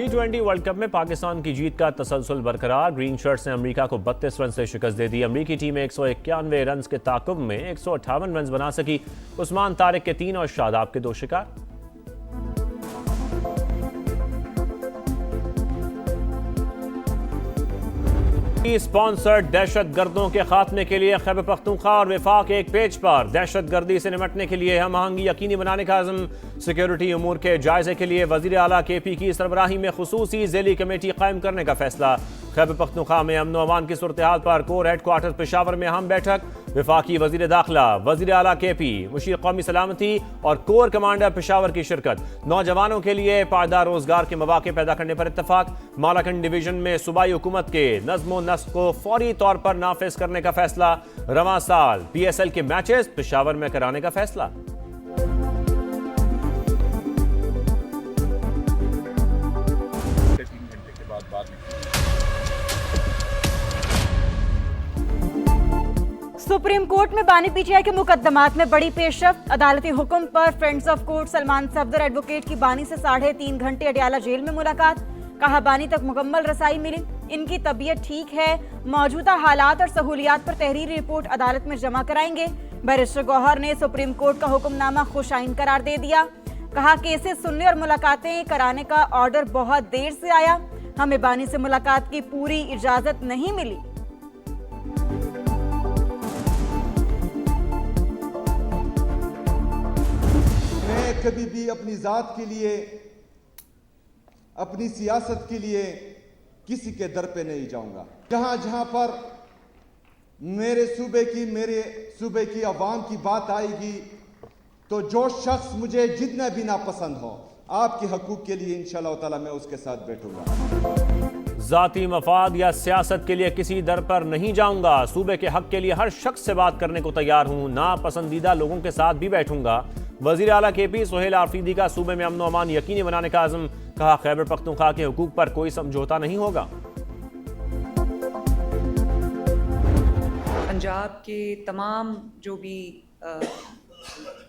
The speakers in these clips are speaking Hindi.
T20 वर्ल्ड कप में पाकिस्तान की जीत का तसलसल बरकरार। ग्रीन शर्ट्स ने अमेरिका को 32 रन से शिकस्त दे दी। अमेरिकी टीम 191 रन के ताकुब में 158 रन बना सकी। उस्मान तारिक के 3 और शादाब के 2 शिकार। स्पॉन्सर्ड दहशतगर्दों के खात्मे के लिए खैबर पख्तूनख्वा और वफाक एक पेज पर। दहशतगर्दी से निपटने के लिए हम आहंगी यकीनी बनाने का अज़्म। सिक्योरिटी उमूर के जायजे के लिए वज़ीर आला KP की सरबराही में खुसूसी ज़ेली कमेटी कायम करने का फैसला। खैबर पख्तूनख्वा में अमन अमान की सूरत हाल पर कोर हेडक्वार्टर पेशावर में अहम बैठक। वफाकी वज़ीर दाखिला, वज़ीर आला KP, मुशीर कौमी सलामती और कोर कमांडर पेशावर की शिरकत। नौजवानों के लिए पायदार रोजगार के मौके पैदा करने पर इत्तफाक। मालाकंड डिवीजन में सूबाई हुकूमत के नज़्म नस्क को फौरी तौर पर नाफिज करने का फैसला। रवां साल PSL के मैचेस पेशावर में कराने का फैसला। सुप्रीम कोर्ट में बानी PTI के मुकदमात में बड़ी पेशरफ्त। अदालती हुक्म पर friends of court Salman Safdar advocate की बानी से 3.5 घंटे अडयाला जेल में मुलाकात। कहा बानी तक मुकम्मल रसाई मिली, इनकी तबीयत ठीक है। मौजूदा हालात और सहूलियात पर तहरीरी रिपोर्ट अदालत में जमा कराएंगे। बैरिस्टर गौहर ने सुप्रीम कोर्ट का हुक्मनामा खुशाइन करार दे दिया। कहा केसेस सुनने और मुलाकातें कराने का ऑर्डर बहुत देर से आया, हमें बानी से मुलाकात की पूरी इजाजत नहीं मिली। मैं कभी भी अपनी जात के लिए, अपनी सियासत के लिए किसी के दर पे नहीं जाऊंगा। जहां जहां पर मेरे सूबे की अवाम की बात आएगी तो जो शख्स मुझे जितना भी नापसंद हो, आपके हकूक के लिए इंशाअल्लाह ताला मैं उसके साथ बैठूंगा। जाती मफाद या सियासत के लिए किसी दर पर नहीं जाऊंगा। सूबे के हक के लिए हर शख्स से बात करने को तैयार हूं। नापसंदीदा लोगों के साथ भी बैठूंगा। वज़ीर आला KP सोहेल आफरीदी का सूबे में अमन व अमान यकीनी बनाने का अज़्म। कहा खैबर पख्तूनख्वा के हुकूक पर कोई समझौता नहीं होगा। पंजाब के तमाम जो भी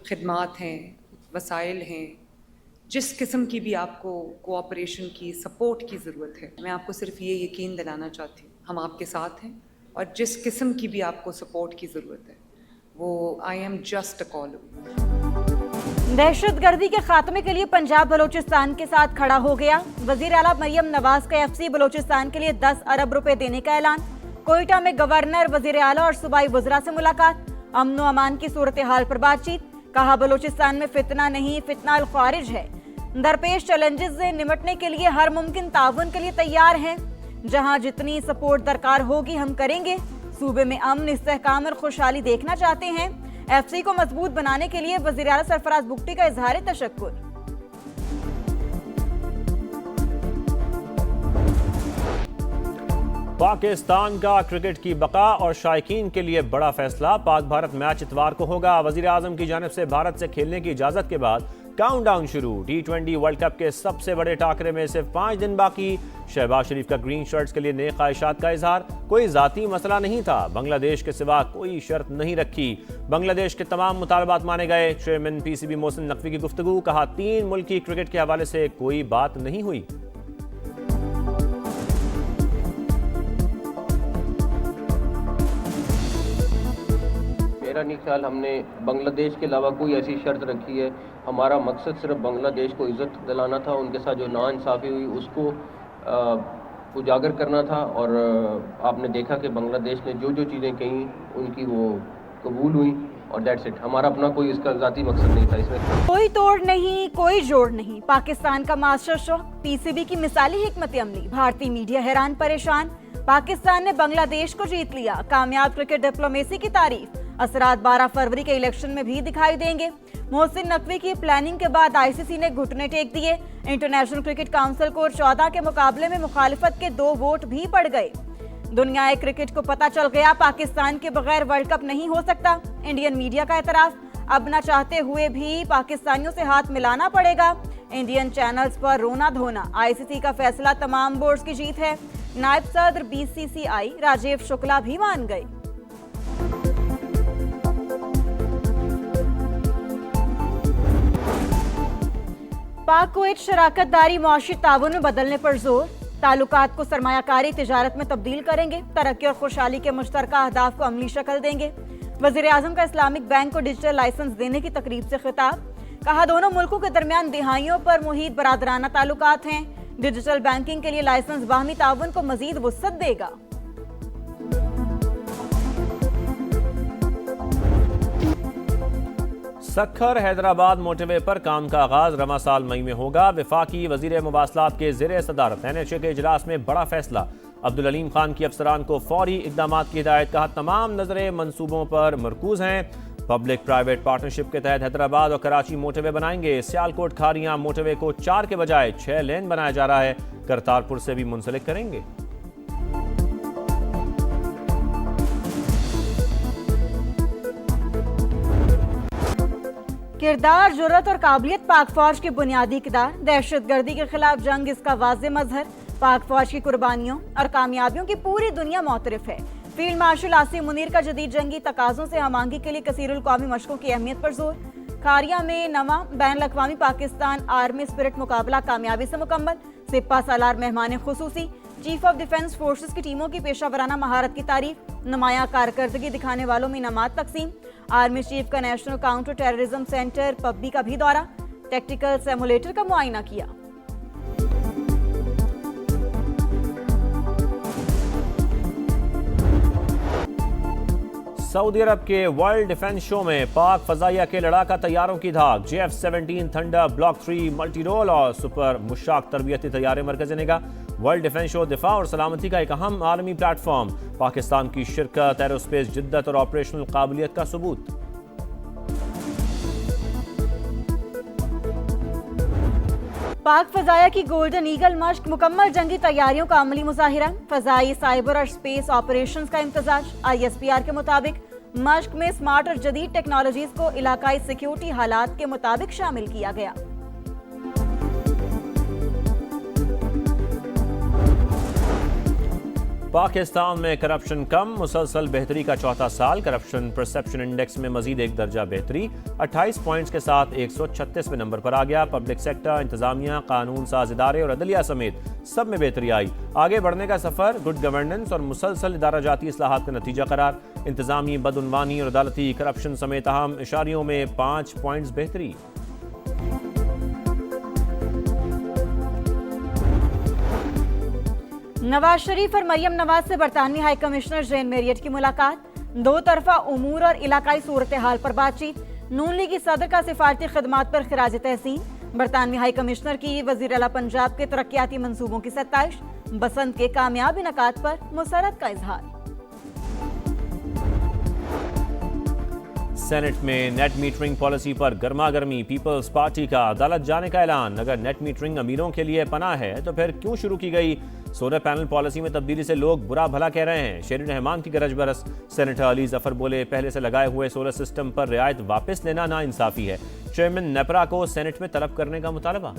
खिदमात हैं, वसाइल हैं, जिस किस्म की भी आपको कोऑपरेशन की, सपोर्ट की ज़रूरत है, मैं आपको सिर्फ ये यकीन दिलाना चाहती हूँ हम आपके साथ हैं। और जिस किस्म की भी आपको सपोर्ट की ज़रूरत है वो I am just a call away. दहशतगर्दी के खात्मे के लिए पंजाब बलोचिस्तान के साथ खड़ा हो गया। वजीर आला मरियम नवाज का FC बलोचिस्तान के लिए 10 अरब रुपए देने का ऐलान। कोयटा में गवर्नर, वजीर आला और सूबाई वज़रा से मुलाकात। अमन व अमान की सूरत हाल पर बातचीत। कहा बलोचिस्तान में फितना नहीं, फितना अल ख्वारिज है। दरपेश चैलेंजेस से निपटने के लिए हर मुमकिन ताउन के लिए तैयार हैं। जहां जितनी सपोर्ट दरकार होगी हम करेंगे। सूबे में अमन, इस्तेहकाम और खुशहाली देखना चाहते हैं। FC को मजबूत बनाने के लिए वज़ीर आला सरफराज बुगटी का इजहार तशक्कुर। पाकिस्तान का क्रिकेट की बका और शायकीन के लिए बड़ा फैसला। पाक भारत मैच इतवार को होगा। वज़ीर आज़म की जानिब से भारत से खेलने की इजाज़त के बाद काउंटडाउन शुरू। T20 वर्ल्ड कप के सबसे बड़े टाकरे में सिर्फ 5 दिन बाकी। शहबाज शरीफ का ग्रीन शर्ट्स के लिए नए ख्वाहिशात का इजहार। कोई जाती मसला नहीं था, बांग्लादेश के सिवा कोई शर्त नहीं रखी। बांग्लादेश के तमाम मुतालबात माने गए। चेयरमैन PCB मोहसिन नकवी की गुफ्तगू। कहा 3 मुल्की क्रिकेट के हवाले से कोई बात नहीं हुई। मेरा नहीं ख्याल हमने बांग्लादेश के अलावा कोई ऐसी शर्त रखी है। हमारा मकसद सिर्फ बांग्लादेश को इज़्ज़त दिलाना था। उनके साथ जो नाइंसाफ़ी हुई उसको उजागर करना था। और आपने देखा कि बांग्लादेश ने जो जो चीज़ें कहीं उनकी वो कबूल हुई और दैट्स इट। हमारा अपना कोई इसका ज़ाती मकसद नहीं था इसमें। कोई तोड़ नहीं, कोई जोड़ नहीं। पाकिस्तान का मास्टर शो, PCB की मिसाली हिकमत अमली। भारतीय मीडिया हैरान परेशान। पाकिस्तान ने बांग्लादेश को जीत लिया। कामयाब क्रिकेट डिप्लोमेसी की तारीफ। असरात 12 फरवरी के इलेक्शन में भी दिखाई देंगे। मोहसिन नकवी की प्लानिंग के बाद ICC ने घुटने टेक दिए। इंटरनेशनल क्रिकेट काउंसिल को 14 के मुकाबले में मुखालिफत के 2 वोट भी पड़ गए। दुनिया क्रिकेट को पता चल गया पाकिस्तान के बगैर वर्ल्ड कप नहीं हो सकता। इंडियन मीडिया का एतराफ। अब न चाहते हुए भी पाकिस्तानियों से हाथ मिलाना पड़ेगा। इंडियन चैनल्स पर रोना धोना। ICC का फैसला तमाम बोर्ड्स की जीत है। नायब सदर BCCI राजीव शुक्ला भी मान गए। पाक कुवैत शराकतदारी मुआशी ताउन में बदलने पर जोर, ताल्लुकात को सरमायाकारी तिजारत में तब्दील करेंगे, तरक्की और खुशहाली के मुश्तरका अहदाफ को अमली शक्ल देंगे। वजीर आजम का इस्लामिक बैंक को डिजिटल लाइसेंस देने की तकरीब से खिताब, कहा दोनों मुल्कों के दरमियान दिहाइयों पर मुहीत बरादराना ताल्लुकात हैं, डिजिटल बैंकिंग के लिए लाइसेंस बाहमी ताउन को मजीद वुसअत देगा। सक्खर हैदराबाद मोटरवे पर काम का आगाज रवा साल मई में होगा। वफाकी वजीर मुवासलात के ज़ेरे सदारत NHA के इजलास में बड़ा फैसला, अब्दुल अलीम खान की अफसरान को फौरी इकदाम की हिदायत, कहा तमाम नजरें मंसूबों पर मरकूज हैं। पब्लिक प्राइवेट पार्टनरशिप के तहत हैदराबाद और कराची मोटरवे बनाएंगे। सियालकोट खारियां मोटरवे को 4 के बजाय 6 लेन बनाया जा रहा है, करतारपुर से भी मुंसलिक करेंगे। किरदार, जुर्रत और काबिलियत पाक फौज की बुनियादी किरदार, दहशतगर्दी के खिलाफ जंग इसका वाज़े मजहर, पाक फौज की कुर्बानियों और कामयाबियों की पूरी दुनिया मोतरफ है। फील्ड मार्शल आसिम मुनीर का जदीद जंगी तकाज़ों से हमांगी के लिए कसीरुल कौमी मशकों की अहमियत पर जोर। खारिया में नवा बैन अल-अक़वामी पाकिस्तान आर्मी स्पिरिट मुकाबला कामयाबी से मुकम्मल, सिपा सालार मेहमान खुसूसी, चीफ ऑफ डिफेंस फोर्सेस की टीमों की पेशावराना महारत की तारीफ, नुमाया कारकर्दगी दिखाने वालों में इनामात तकसीम। आर्मी चीफ का नेशनल काउंटर टेररिज्म सेंटर पब्बी का भी दौरा, टैक्टिकल सिमुलेटर का मुआयना किया। सऊदी अरब के वर्ल्ड डिफेंस शो में पाक फजाइया के लड़ाका तैयारों की धाक, JF-17 Thunder, block 3 multi role और सुपर मुशाक तरबियती तैयारे मरकज निगाह। वर्ल्ड डिफेंस शो दिफा और सलामती का एक अहम आलमी प्लेटफॉर्म, पाकिस्तान की शिरकत, एरोस्पेस जिद्दत और ऑपरेशनल काबिलियत का सबूत। पाक फजाया की गोल्डन ईगल मश्क, मुकम्मल जंगी तैयारियों का अमली मुजाहिरा, फजाई, साइबर और स्पेस ऑपरेशंस का इम्तजाज। ISPR के मुताबिक मश्क में स्मार्ट और जदीद टेक्नोलॉजीज को इलाकाई सिक्योरिटी हालात के मुताबिक शामिल किया गया। पाकिस्तान में करप्शन कम, मुसलसल बेहतरी का चौथा साल, करप्शन परसेप्शन इंडेक्स में मजीद एक दर्जा बेहतरी, 28 पॉइंट्स के साथ 136वें नंबर पर आ गया। पब्लिक सेक्टर, इंतजामिया, कानून साज इदारे और अदलिया समेत सब में बेहतरी आई। आगे बढ़ने का सफर गुड गवर्नेंस और मुसलसल इदारा जाती इस्लाहात का नतीजा करार। इंतजामी, बदउनवानी और अदालती करप्शन समेत अहम इशारियों में 5 पॉइंट्स बेहतरी। नवाज शरीफ और मरियम नवाज से बरतानवी हाई कमिश्नर जेन मेरियट की मुलाकात, दो तरफा उमूर और इलाकाई सूरत हाल पर बातचीत। नून लीगी सदर का सिफारती खदमात पर खिराज तहसीन, बरतानवी हाई कमिश्नर की वजीर आला पंजाब के तरक्याती मंसूबों की सत्ताइश, बसंत के कामयाब इनकात पर मुसरत का इजहार। सेनेट में नेट मीटरिंग पॉलिसी पर गर्मा गर्मी, पीपल्स पार्टी का अदालत जाने का ऐलान। अगर नेट मीटरिंग अमीरों के लिए पनाह है तो फिर क्यों शुरू की गई? सोलर पैनल पॉलिसी में तब्दीली से लोग बुरा भला कह रहे हैं। शेरिन रहमान की गरज बरस। सेनेटर अली जफर बोले, पहले से लगाए हुए सोलर सिस्टम पर रियायत वापस लेना नाइंसाफी है। चेयरमैन नेपरा को सेनेट में तलब करने का मुतालबा।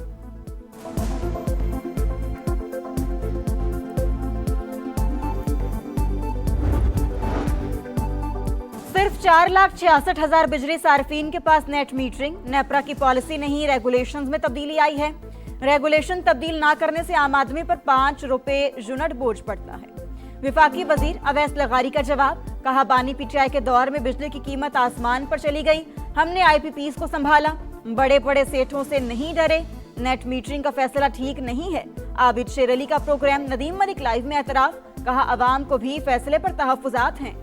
सिर्फ 4,66,000 बिजली सार्फिन के पास नेट मीटरिंग। नेपरा की पॉलिसी नहीं, रेगुलेशंस में तब्दीली आई है। रेगुलेशन तब्दील ना करने से आम आदमी पर 5 रुपए यूनिट बोझ पड़ता है। विफाकी वजीर अवैस लगारी का जवाब, कहा बानी PTI के दौर में बिजली की कीमत आसमान पर चली गई, हमने IPPs को संभाला, बड़े बड़े सेठों से नहीं डरे। नेट मीटरिंग का फैसला ठीक नहीं है। आबिद शेर अली का प्रोग्राम नदीम मलिक लाइव में एतराफ, कहा अवाम को भी फैसले पर तहफ्फुजात हैं।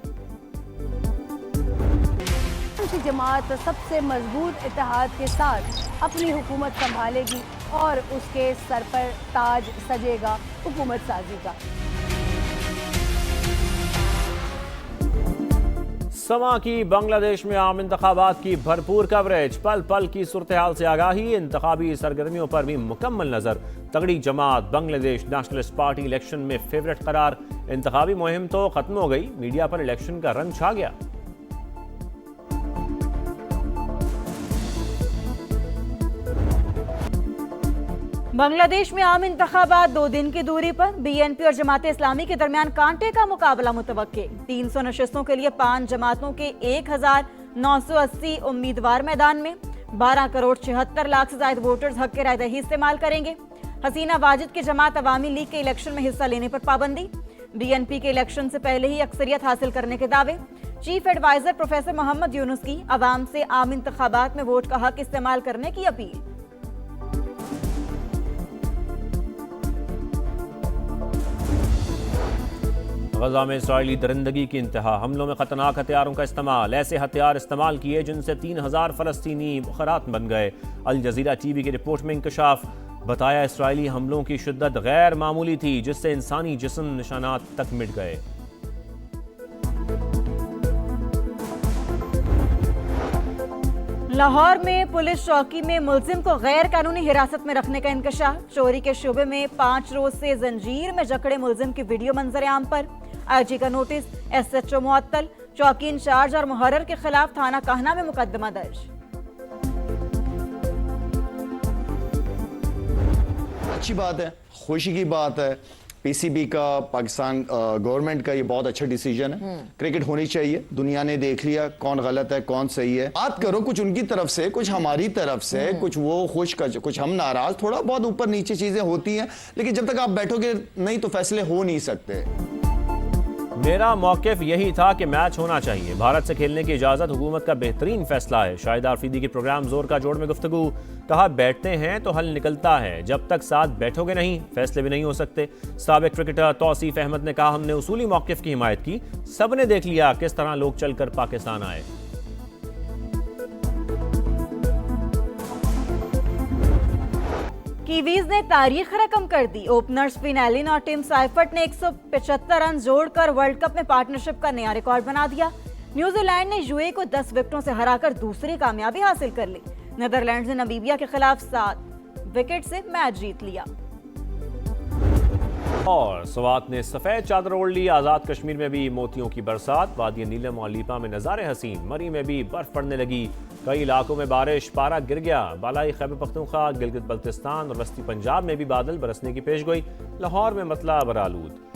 जमात सबसे मजबूत इत्तेहाद के साथ अपनी हुकूमत संभालेगी और उसके सर पर ताज सजेगा हुकूमत साजी का। समा की बांग्लादेश में आम इंतखाबात की भरपूर कवरेज, पल पल की सूरत हाल से आगाही, इंतखाबी सरगर्मियों पर भी मुकम्मल नजर। तगड़ी जमात बांग्लादेश नेशनलिस्ट पार्टी इलेक्शन में फेवरेट करार। इंतखाबी मुहिम तो खत्म हो गई, मीडिया पर इलेक्शन का रंग छा गया। बांग्लादेश में आम इंतखाबात 2 दिन की दूरी पर। BNP और जमात इस्लामी के दरमियान कांटे का मुकाबला मुतवक्के। 300 नशिस्तों के लिए 5 जमातों के 1980 उम्मीदवार मैदान में। 12 करोड़ 76 लाख से ज्यादा वोटर्स हक के रायदही इस्तेमाल करेंगे। हसीना वाजिद के जमात अवामी लीग के इलेक्शन में हिस्सा लेने पर पाबंदी। बीएनपी के इलेक्शन से पहले ही अक्सरियत हासिल करने के दावे। Chief adviser professor Mohammad Yunus की अवाम से आम इंतखाबात में वोट का हक इस्तेमाल करने की अपील। गजा में इस्राइली दरिंदगी की इंतहा, हमलों में खतरनाक हथियारों का इस्तेमाल, ऐसे हथियार इस्तेमाल किए जिनसे 3000 फलस्तीनी खरात बन गए। अल जजीरा टीवी की रिपोर्ट में इंकशाफ, बताया इस्राइली हमलों की शिद्दत गैर मामूली थी जिससे इंसानी जिस्म निशानात तक मिट गए। लाहौर में पुलिस चौकी में मुलजिम को गैर कानूनी हिरासत में रखने का इंकशाफ। चोरी के शुबे में 5 रोज से जंजीर में जकड़े मुलजिम की वीडियो मंजर आम पर। आईजी का नोटिस, एसएचओ मुअत्तल, चौकी इंचार्ज और मुहर्रर के खिलाफ थाना काहना में मुकदमा दर्ज। अच्छी बात है, खुशी की बात है। पीसीबी का, पाकिस्तान गवर्नमेंट का ये बहुत अच्छा डिसीजन है। क्रिकेट होनी चाहिए, दुनिया ने देख लिया कौन गलत है कौन सही है। बात करो कुछ उनकी तरफ से, कुछ हमारी तरफ से, कुछ वो खुश, कुछ हम नाराज, थोड़ा बहुत ऊपर नीचे चीजें होती हैं, लेकिन जब तक आप बैठोगे नहीं तो फैसले हो नहीं सकते। मेरा मौक़िफ़ यही था कि मैच होना चाहिए। भारत से खेलने की इजाज़त हुकूमत का बेहतरीन फैसला है। शाहिद आफरीदी के प्रोग्राम जोर का जोड़ में गुफ्तगू, कहा बैठते हैं तो हल निकलता है, जब तक साथ बैठोगे नहीं फैसले भी नहीं हो सकते। साबिक क्रिकेटर तौसीफ अहमद ने कहा हमने उसूली मौक़िफ़ की हिमायत की, सब ने देख लिया किस तरह लोग चलकर पाकिस्तान आए। कीवीज ने तारीख रकम कर दी। ओपनर्स फिन एलिन और टिम साइफर्ट ने 175 रन जोड़कर वर्ल्ड कप में पार्टनरशिप का नया रिकॉर्ड बना दिया। न्यूजीलैंड ने यूएई को 10 विकेटों से हराकर दूसरी कामयाबी हासिल कर ली। नीदरलैंड्स ने नामीबिया के खिलाफ 7 विकेट से मैच जीत लिया। और स्वात ने सफेद चादर ओढ़ ली। आजाद कश्मीर में भी मोतियों की बरसात, वादी नीलम और लीपा में नजारे हसीन। मरी में भी बर्फ पड़ने लगी, कई इलाकों में बारिश, पारा गिर गया। बालाई खैबर पख्तूनख्वा, गिलगित बल्तिस्तान और वस्ती पंजाब में भी बादल बरसने की पेशगोई। लाहौर में मतला बरालूद।